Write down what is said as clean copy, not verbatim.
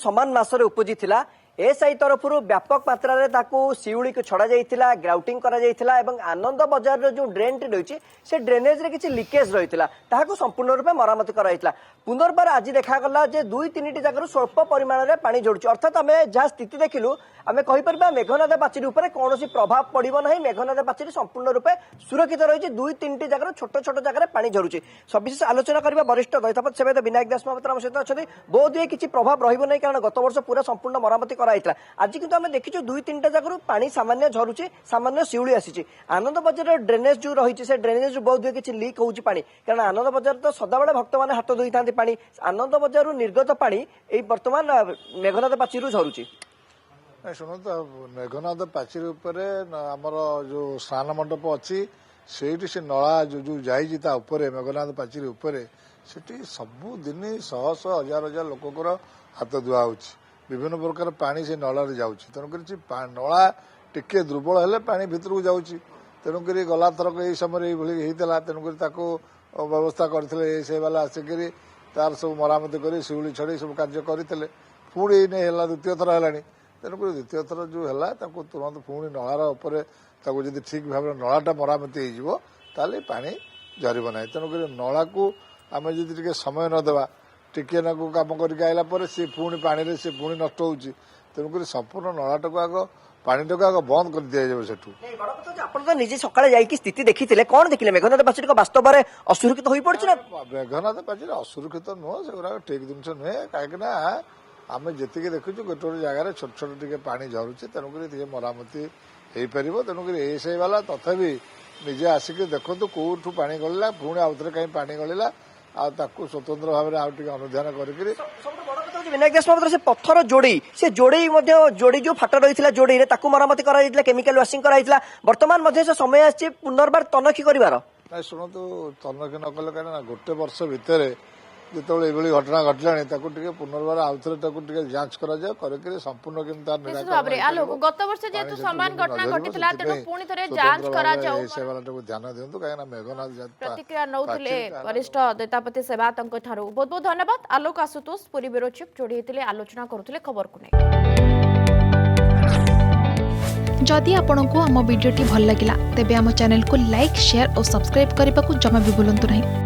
समान मासरे उपजी थिला एसआई तरफ व्यापक मात्रा शिउली को छड़ा जाइथिला ग्राउटिंग करा जाइथिला एवं आनंद बजार रो जो ड्रेन टी रही से ड्रेनेज रे किछि लीकेज रहिथिला ताहाको संपूर्ण रूप मरामती कराइथिला पुनर्बार आज देखा गला जे 2-3 जगह स्वल्प परिमाण रे पानी जोडुची अर्थात आमे जहा स्थिति देखिलु आमे कहि परबा मेघनाद पाचेरी ऊपर कोनोसी प्रभाव पड़िबो नाही मेघनाद पाचेरी संपूर्ण रूप सुरक्षित रही 2-3 जगह छोट छोट जगह पानी झरुची सविशेष आलोचना करबा वरिष्ठ गैथपत सेवेद विनायक दास महापात्र हम सहित अछथि बोध ये किछि प्रभाव रहिबो नाही कारण गत वर्ष पूरा संपूर्ण मरामती कराइथिला आज किंतु आमे देखिछु 2-3 जगह पानी सामान्य झरुची सामान्य शिउली आसीची आनंद बजार ड्रेनेज जो रही से ड्रेनेज बोध ये किछि लीक होउची पानी कारण आनंद बजार तो सदाबेले भक्त माने हाथ धोई थांती पानी आनंद बजार निर्गत पानी एई वर्तमान मेघनाद पाचेरी झरुची शुणु मेघनाद पाचेरी उपर आमर जो स्नान मंडप अच्छी से नला जो जो जापर मेघनाद पाचेरी उपर से सबुदिन शह शह हजार हजार लोकर हाथ धुआ हो विभिन्न प्रकार पानी से नल जाऊँगी तेणुक नला टिके दुर्बल हेले पानी भितर को जाऊँगी तेणुक गला थरक यही समय होता तेणुक व्यवस्था करते से वाला आसिक तार सब मरामती कर शिउली छड़ी सब कार्य करते पुणी नहीं द्वितीय थर है तेणुक द्वितीय थर जो है तुरंत पुणी नलार उपर जब ठीक भाव नलाटा मरामती होताले पानी झरब ना तेणुक नला को आम जी समय नदेवा टिके नाकू कम कर सी पुणी पानी से पुणी नष्ट हो तेणुक संपूर्ण नलाटा को आग पानीटा को आग बंद कर दिया सेठू तो निजे सकाळे जाइकी स्थिति देखिथिले कोन देखिले मेघनाद पाचेरी को वास्तव में असुरक्षित होई पड़छ ना मेघनाद पाचेरी असुरक्षित नुह से ठीक जिन नुहे कहीं आम जी देखु गोटे गोटे जगार छोट छोट टे पानी झरुचे तेणुक मरामती हो पार तेणुक एसआई वाला तथापि निजे आसिक देखु कौठू पानी गला पुणी आउ थे कहीं पानी गला स्वतंत्र भाव में अनुधान कर विनायक दास महापात्र से पत्थर जोड़ी से जोड़ी जो फाट रही जोड़ी मरामती कर केमिकल वाशिंग कर बर्तमान से समय आसी पुनर्बार तनखी कर शुणु तनखी न कले कहीं गोटे वर्ष भितर जो ये घटना घटला पुनर्बार आउ थे जांच कर संपूर्ण गत वर्ष जेतु समान घटना घटितला तेनु पुणी थरे जांच करा जाऊ से वाला ध्यान दियंतु काहे ना मेघनाद प्रतिक्रिया नौथिले वरिष्ठ दैतापति सेवा तंक थारु बहुत बहुत धन्यवाद आलोक आशुतोष पुरी ब्यूरो चीफ जोड़ी हेतिले आलोचना करुथिले खबर को नै जदि आपंक आम भिडी भल लगा तेब आम चैनल को लाइक शेयर और सब्सक्राइब करने को जमा भी भूलु नहीं।